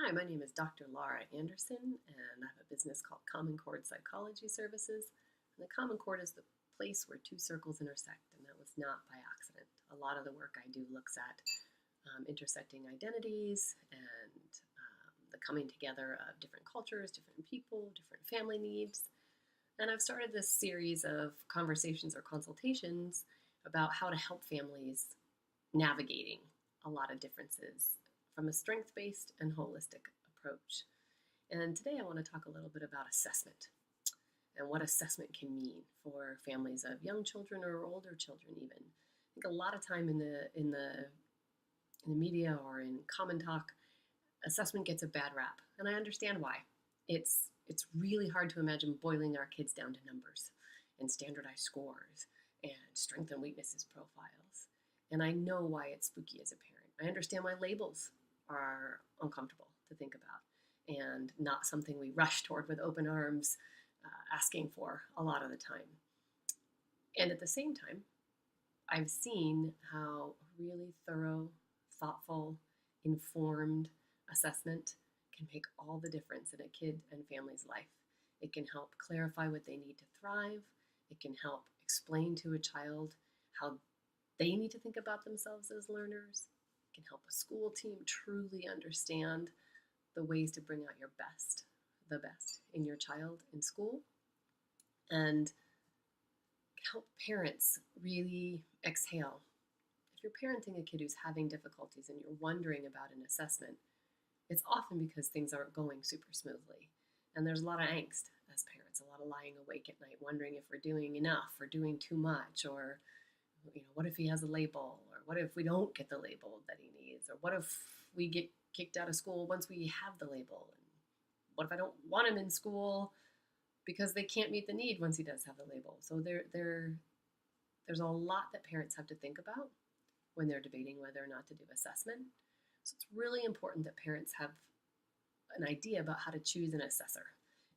Hi, my name is Dr. Laura Anderson, and I have a business called Common Chord Psychology Services. And the Common Chord is the place where two circles intersect, and that was not by accident. A lot of the work I do looks at intersecting identities and the coming together of different cultures, different people, different family needs. And I've started this series of conversations or consultations about how to help families navigating a lot of differences from a strength based and holistic approach. And today I want to talk a little bit about assessment and what assessment can mean for families of young children or older children even. I think a lot of time in the media or in common talk, assessment gets a bad rap, and I understand why. It's really hard to imagine boiling our kids down to numbers and standardized scores and strength and weaknesses profiles. And I know why it's spooky as a parent. I understand why labels are uncomfortable to think about and not something we rush toward with open arms, asking for a lot of the time. And at the same time, I've seen how really thorough, thoughtful, informed assessment can make all the difference in a kid and family's life. It can help clarify what they need to thrive. It can help explain to a child how they need to think about themselves as learners. It can help a school team truly understand the ways to bring out the best in your child in school, and help parents really exhale. If you're parenting a kid who's having difficulties and you're wondering about an assessment, it's often because things aren't going super smoothly. And there's a lot of angst as parents, a lot of lying awake at night, wondering if we're doing enough or doing too much, or what if he has a label, or what if we don't get the label that he needs, or what if we get kicked out of school once we have the label, and what if I don't want him in school because they can't meet the need once he does have the label. So there's a lot that parents have to think about when they're debating whether or not to do assessment. So it's really important that parents have an idea about how to choose an assessor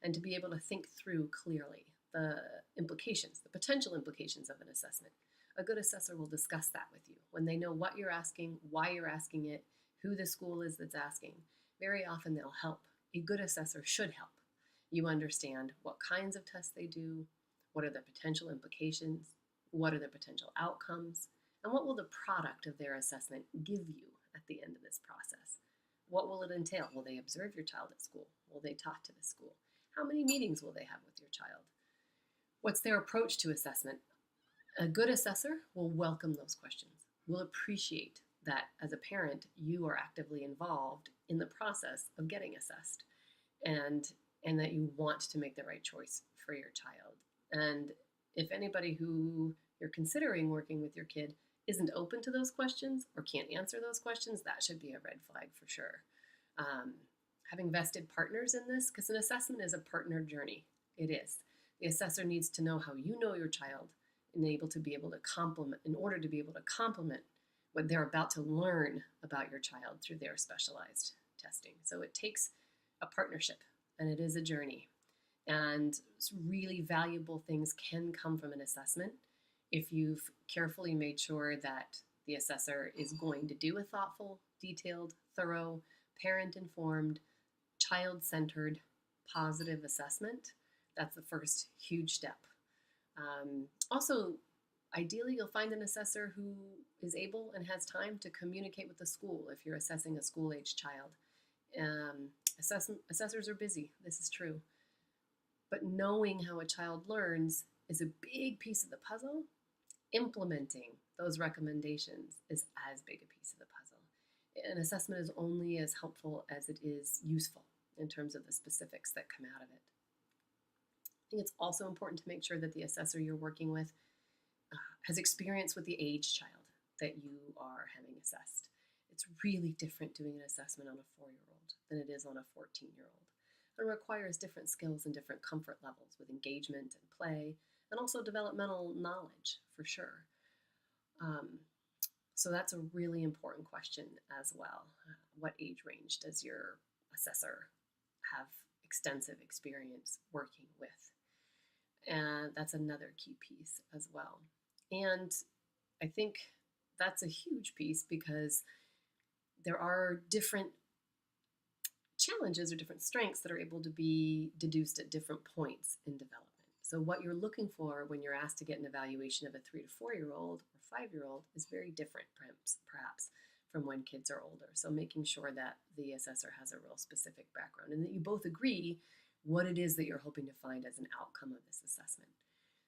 and to be able to think through clearly the implications, the potential implications of an assessment. A good assessor will discuss that with you when they know what you're asking, why you're asking it, who the school is that's asking. Very often they'll help. A good assessor should help you understand what kinds of tests they do, what are the potential implications, what are the potential outcomes, and what will the product of their assessment give you at the end of this process. What will it entail? Will they observe your child at school? Will they talk to the school? How many meetings will they have with your child? What's their approach to assessment? A good assessor will welcome those questions, will appreciate that as a parent, you are actively involved in the process of getting assessed, and that you want to make the right choice for your child. And if anybody who you're considering working with your kid isn't open to those questions or can't answer those questions, that should be a red flag for sure. Having vested partners in this, because an assessment is a partner journey. It is. The assessor needs to know how you know your child in order to be able to complement what they're about to learn about your child through their specialized testing. So it takes a partnership, and it is a journey. And really valuable things can come from an assessment if you've carefully made sure that the assessor is going to do a thoughtful, detailed, thorough, parent-informed, child-centered, positive assessment. That's the first huge step. Also, ideally, you'll find an assessor who is able and has time to communicate with the school if you're assessing a school-age child. Assessors are busy, this is true. But knowing how a child learns is a big piece of the puzzle. Implementing those recommendations is as big a piece of the puzzle. An assessment is only as helpful as it is useful in terms of the specifics that come out of it. I think it's also important to make sure that the assessor you're working with has experience with the age child that you are having assessed. It's really different doing an assessment on a 4-year-old than it is on a 14-year-old. It requires different skills and different comfort levels with engagement and play, and also developmental knowledge for sure. So that's a really important question as well. What age range does your assessor have extensive experience working with? And that's another key piece as well. And I think that's a huge piece because there are different challenges or different strengths that are able to be deduced at different points in development. So what you're looking for when you're asked to get an evaluation of a 3 to 4-year-old or 5-year-old is very different, perhaps from when kids are older. So making sure that the assessor has a real specific background and that you both agree what it is that you're hoping to find as an outcome of this assessment.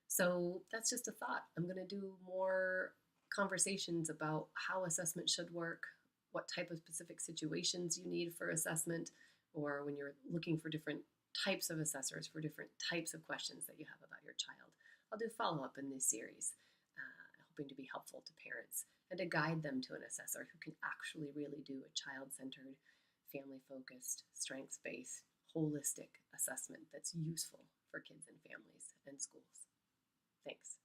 So that's just a thought. I'm going to do more conversations about how assessment should work, what type of specific situations you need for assessment, or when you're looking for different types of assessors for different types of questions that you have about your child. I'll do follow-up in this series, hoping to be helpful to parents and to guide them to an assessor who can actually really do a child-centered, family-focused, strengths-based, holistic assessment that's useful for kids and families and schools. Thanks.